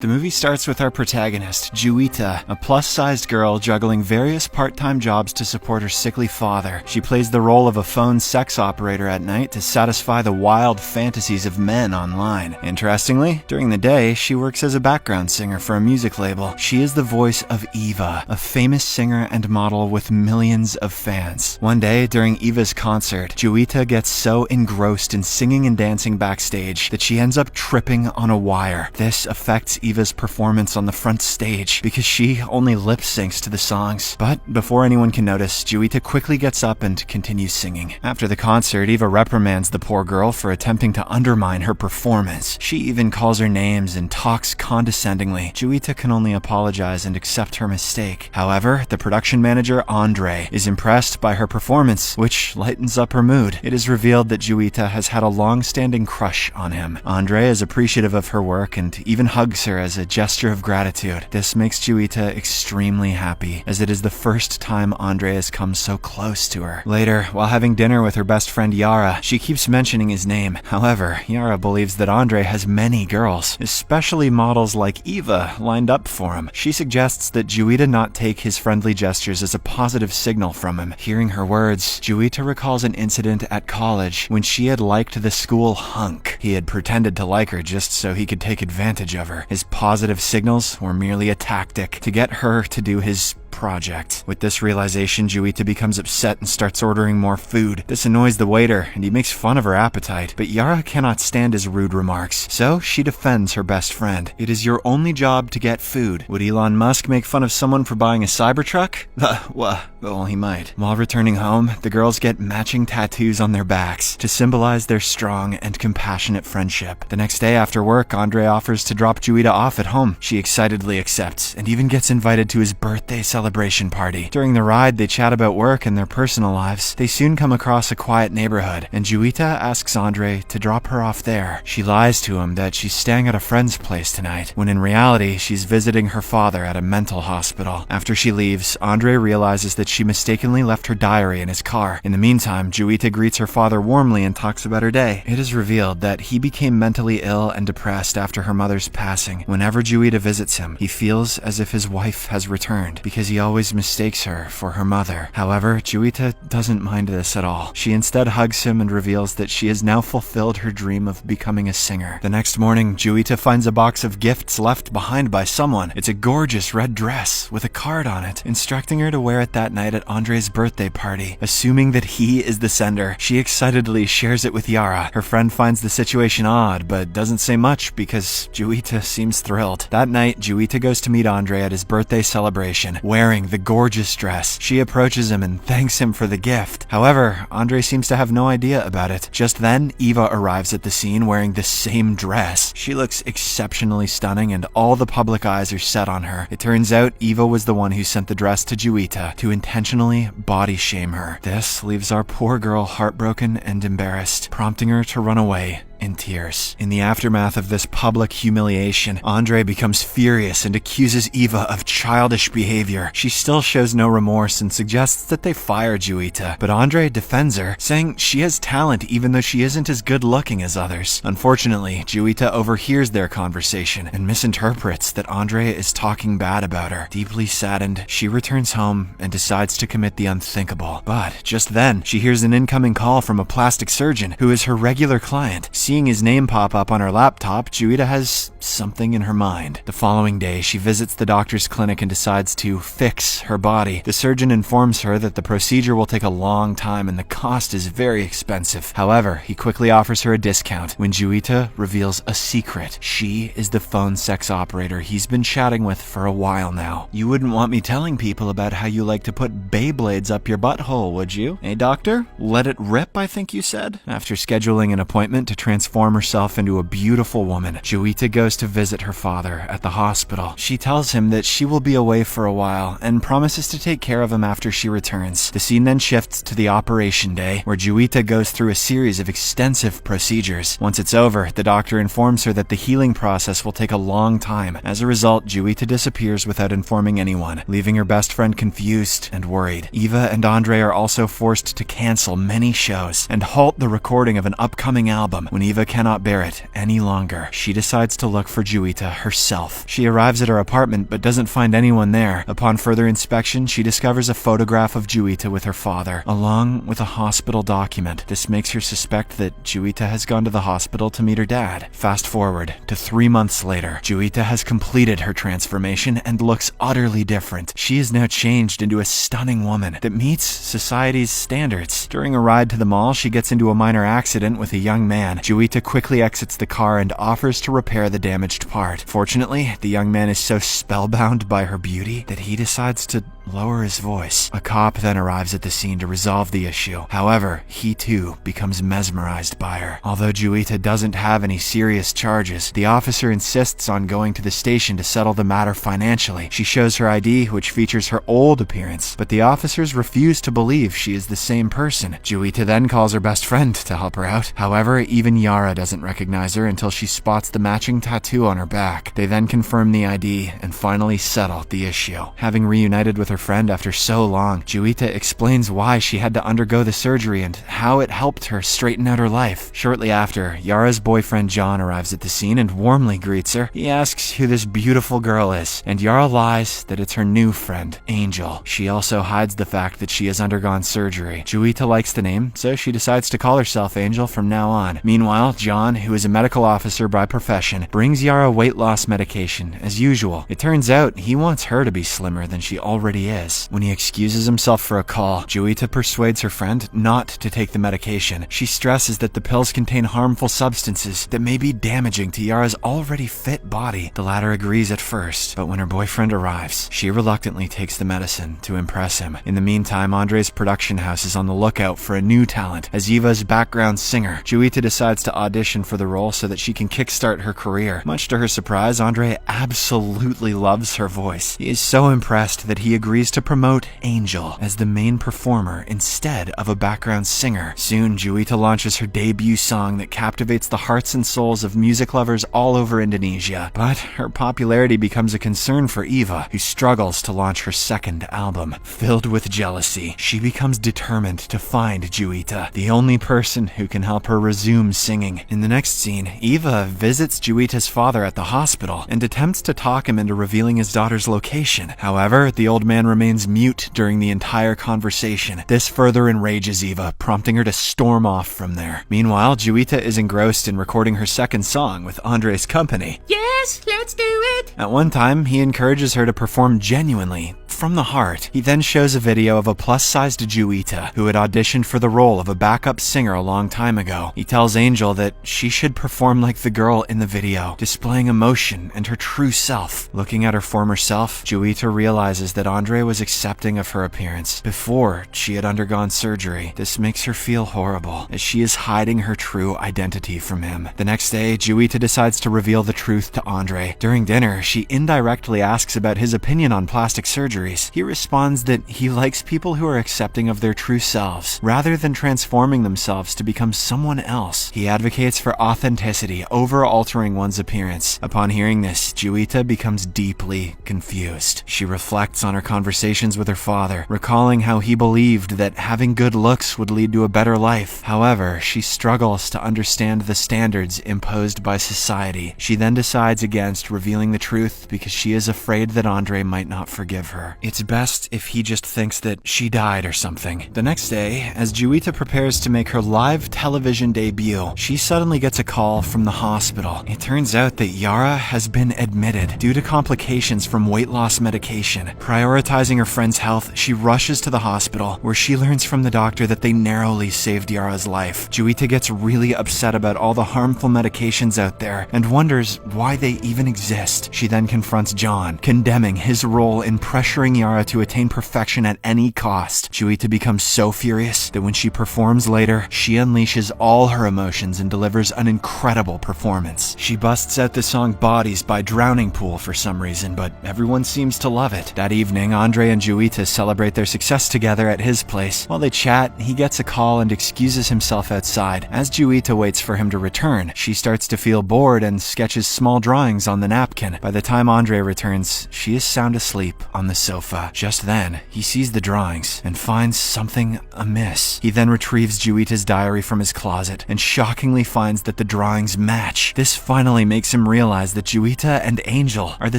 The movie starts with our protagonist, Juwita, a plus-sized girl juggling various part-time jobs to support her sickly father. She plays the role of a phone sex operator at night to satisfy the wild fantasies of men online. Interestingly, during the day, she works as a background singer for a music label. She is the voice of Eva, a famous singer and model with millions of fans. One day, during Eva's concert, Juwita gets so engrossed in singing and dancing backstage that she ends up tripping on a wire. This affects Eva's performance on the front stage because she only lip syncs to the songs. But before anyone can notice, Juwita quickly gets up and continues singing. After the concert, Eva reprimands the poor girl for attempting to undermine her performance. She even calls her names and talks condescendingly. Juwita can only apologize and accept her mistake. However, the production manager, Andre, is impressed by her performance, which lightens up her mood. It is revealed that Juwita has had a long-standing crush on him. Andre is appreciative of her work and even hugs her as a gesture of gratitude. This makes Juwita extremely happy, as it is the first time Andre has come so close to her. Later, while having dinner with her best friend Yara, she keeps mentioning his name. However, Yara believes that Andre has many girls, especially models like Eva, lined up for him. She suggests that Juwita not take his friendly gestures as a positive signal from him. Hearing her words, Juwita recalls an incident at college when she had liked the school hunk. He had pretended to like her just so he could take advantage of her. His positive signals were merely a tactic to get her to do his project. With this realization, Juwita becomes upset and starts ordering more food. This annoys the waiter, and he makes fun of her appetite, but Yara cannot stand his rude remarks, so she defends her best friend. It is your only job to get food. Would Elon Musk make fun of someone for buying a Cybertruck? Well, he might. While returning home, the girls get matching tattoos on their backs to symbolize their strong and compassionate friendship. The next day after work, Andre offers to drop Juwita off at home. She excitedly accepts, and even gets invited to his birthday celebration party. During the ride, they chat about work and their personal lives. They soon come across a quiet neighborhood, and Juwita asks Andre to drop her off there. She lies to him that she's staying at a friend's place tonight, when in reality, she's visiting her father at a mental hospital. After she leaves, Andre realizes that she mistakenly left her diary in his car. In the meantime, Juwita greets her father warmly and talks about her day. It is revealed that he became mentally ill and depressed after her mother's passing. Whenever Juwita visits him, he feels as if his wife has returned, because he always mistakes her for her mother. However, Juwita doesn't mind this at all. She instead hugs him and reveals that she has now fulfilled her dream of becoming a singer. The next morning, Juwita finds a box of gifts left behind by someone. It's a gorgeous red dress with a card on it, instructing her to wear it that night at Andre's birthday party. Assuming that he is the sender, she excitedly shares it with Yara. Her friend finds the situation odd, but doesn't say much because Juwita seems thrilled. That night, Juwita goes to meet Andre at his birthday celebration, wearing the gorgeous dress. She approaches him and thanks him for the gift. However, Andre seems to have no idea about it. Just then, Eva arrives at the scene wearing the same dress. She looks exceptionally stunning and all the public eyes are set on her. It turns out Eva was the one who sent the dress to Juwita to intentionally body shame her. This leaves our poor girl heartbroken and embarrassed, prompting her to run away in tears. In the aftermath of this public humiliation, Andre becomes furious and accuses Eva of childish behavior. She still shows no remorse and suggests that they fire Juwita, but Andre defends her, saying she has talent even though she isn't as good looking as others. Unfortunately, Juwita overhears their conversation and misinterprets that Andre is talking bad about her. Deeply saddened, she returns home and decides to commit the unthinkable. But just then, she hears an incoming call from a plastic surgeon who is her regular client. Seeing his name pop up on her laptop, Juwita has something in her mind. The following day, she visits the doctor's clinic and decides to fix her body. The surgeon informs her that the procedure will take a long time and the cost is very expensive. However, he quickly offers her a discount when Juwita reveals a secret. She is the phone sex operator he's been chatting with for a while now. You wouldn't want me telling people about how you like to put Beyblades up your butthole, would you? Hey, doctor? Let it rip, I think you said? After scheduling an appointment to transform herself into a beautiful woman, Juwita goes to visit her father at the hospital. She tells him that she will be away for a while and promises to take care of him after she returns. The scene then shifts to the operation day, where Juwita goes through a series of extensive procedures. Once it's over, the doctor informs her that the healing process will take a long time. As a result, Juwita disappears without informing anyone, leaving her best friend confused and worried. Eva and Andre are also forced to cancel many shows and halt the recording of an upcoming album when Eva cannot bear it any longer. She decides to look for Juita herself. She arrives at her apartment but doesn't find anyone there. Upon further inspection, she discovers a photograph of Juita with her father, along with a hospital document. This makes her suspect that Juita has gone to the hospital to meet her dad. Fast forward to 3 months later. Juita has completed her transformation and looks utterly different. She is now changed into a stunning woman that meets society's standards. During a ride to the mall, she gets into a minor accident with a young man. Juita quickly exits the car and offers to repair the damaged part. Fortunately, the young man is so spellbound by her beauty that he decides to lower his voice. A cop then arrives at the scene to resolve the issue. However, he too becomes mesmerized by her. Although Juita doesn't have any serious charges, the officer insists on going to the station to settle the matter financially. She shows her ID, which features her old appearance, but the officers refuse to believe she is the same person. Juita then calls her best friend to help her out. However, even Yara doesn't recognize her until she spots the matching tattoo on her back. They then confirm the ID and finally settle the issue. Having reunited with her friend after so long, Juita explains why she had to undergo the surgery and how it helped her straighten out her life. Shortly after, Yara's boyfriend John arrives at the scene and warmly greets her. He asks who this beautiful girl is, and Yara lies that it's her new friend, Angel. She also hides the fact that she has undergone surgery. Juita likes the name, so she decides to call herself Angel from now on. Meanwhile, John, who is a medical officer by profession, brings Yara weight loss medication, as usual. It turns out he wants her to be slimmer than she already is. When he excuses himself for a call, Juita persuades her friend not to take the medication. She stresses that the pills contain harmful substances that may be damaging to Yara's already fit body. The latter agrees at first, but when her boyfriend arrives, she reluctantly takes the medicine to impress him. In the meantime, Andre's production house is on the lookout for a new talent. As Eva's background singer, Juita decides to audition for the role so that she can kickstart her career. Much to her surprise, Andre absolutely loves her voice. He is so impressed that he agrees to promote Angel as the main performer instead of a background singer. Soon, Juita launches her debut song that captivates the hearts and souls of music lovers all over Indonesia. But her popularity becomes a concern for Eva, who struggles to launch her second album. Filled with jealousy, she becomes determined to find Juita, the only person who can help her resume singing. In the next scene, Eva visits Juita's father at the hospital and attempts to talk him into revealing his daughter's location. However, the old man remains mute during the entire conversation. This further enrages Eva, prompting her to storm off from there. Meanwhile, Juita is engrossed in recording her second song with Andre's company. Yes, let's do it! At one time, he encourages her to perform genuinely, from the heart. He then shows a video of a plus-sized Juita who had auditioned for the role of a backup singer a long time ago. He tells Angel that she should perform like the girl in the video, displaying emotion and her true self. Looking at her former self, Juita realizes that Andre was accepting of her appearance before she had undergone surgery. This makes her feel horrible, as she is hiding her true identity from him. The next day, Juita decides to reveal the truth to Andre. During dinner, she indirectly asks about his opinion on plastic surgeries. He responds that he likes people who are accepting of their true selves, rather than transforming themselves to become someone else. He advocates for authenticity over altering one's appearance. Upon hearing this, Juita becomes deeply confused. She reflects on her conversations with her father, recalling how he believed that having good looks would lead to a better life. However, she struggles to understand the standards imposed by society. She then decides against revealing the truth because she is afraid that Andre might not forgive her. It's best if he just thinks that she died or something. The next day, as Juita prepares to make her live television debut, she suddenly gets a call from the hospital. It turns out that Yara has been admitted due to complications from weight loss medication. Prioritizing her friend's health, she rushes to the hospital, where she learns from the doctor that they narrowly saved Yara's life. Juita gets really upset about all the harmful medications out there and wonders why they even exist. She then confronts John, condemning his role in pressuring Yara to attain perfection at any cost. Juita becomes so furious that when she performs later, she unleashes all her emotions and delivers an incredible performance. She busts out the song Bodies by Drowning Pool for some reason, but everyone seems to love it. That evening, Andre and Juita celebrate their success together at his place. While they chat, he gets a call and excuses himself outside. As Juita waits for him to return, she starts to feel bored and sketches small drawings on the napkin. By the time Andre returns, she is sound asleep on the sofa. sofa. Just then, he sees the drawings and finds something amiss. He then retrieves Juwita's diary from his closet and shockingly finds that the drawings match. This finally makes him realize that Juwita and Angel are the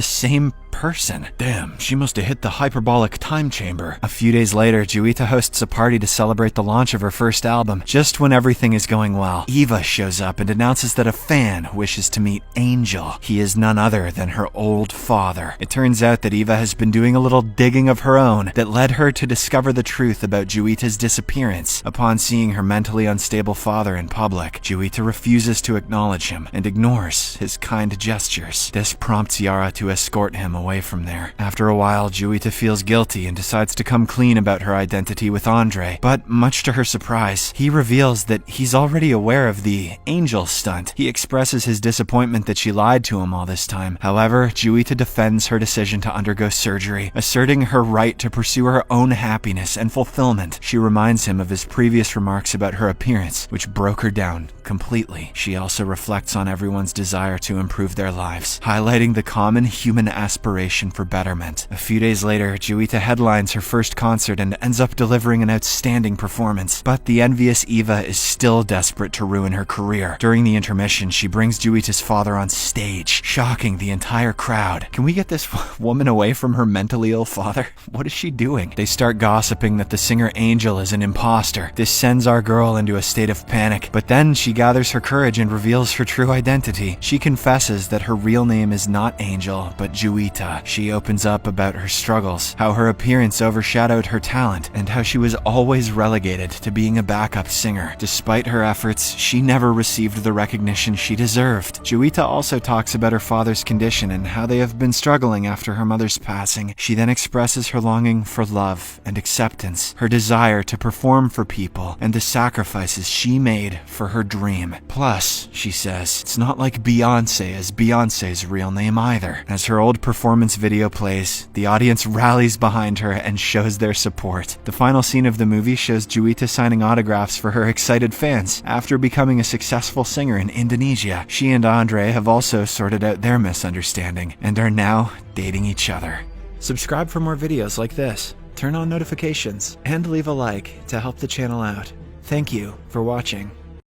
same person. Damn, she must have hit the hyperbolic time chamber. A few days later, Juwita hosts a party to celebrate the launch of her first album. Just when everything is going well, Eva shows up and announces that a fan wishes to meet Angel. He is none other than her old father. It turns out that Eva has been doing a little digging of her own that led her to discover the truth about Juwita's disappearance. Upon seeing her mentally unstable father in public, Juwita refuses to acknowledge him and ignores his kind gestures. This prompts Yara to escort him away from there. After a while, Juwita feels guilty and decides to come clean about her identity with Andre, but much to her surprise, he reveals that he's already aware of the Angel stunt. He expresses his disappointment that she lied to him all this time. However, Juwita defends her decision to undergo surgery, asserting her right to pursue her own happiness and fulfillment. She reminds him of his previous remarks about her appearance, which broke her down completely. She also reflects on everyone's desire to improve their lives, highlighting the common human aspiration for betterment. A few days later, Juwita headlines her first concert and ends up delivering an outstanding performance. But the envious Eva is still desperate to ruin her career. During the intermission, she brings Juwita's father on stage, shocking the entire crowd. Can we get this woman away from her mentally ill father? What is she doing? They start gossiping that the singer Angel is an imposter. This sends our girl into a state of panic, but then she gathers her courage and reveals her true identity. She confesses that her real name is not Angel, but Juwita. She opens up about her struggles, how her appearance overshadowed her talent, and how she was always relegated to being a backup singer. Despite her efforts, she never received the recognition she deserved. Juwita also talks about her father's condition and how they have been struggling after her mother's passing. She then expresses her longing for love and acceptance, her desire to perform for people, and the sacrifices she made for her dream. Plus, she says, it's not like Beyonce is Beyonce's real name either. As her old performance video plays, the audience rallies behind her and shows their support. The final scene of the movie shows Juwita signing autographs for her excited fans. After becoming a successful singer in Indonesia, she and Andre have also sorted out their misunderstanding and are now dating each other. Subscribe for more videos like this, turn on notifications, and leave a like to help the channel out. Thank you for watching.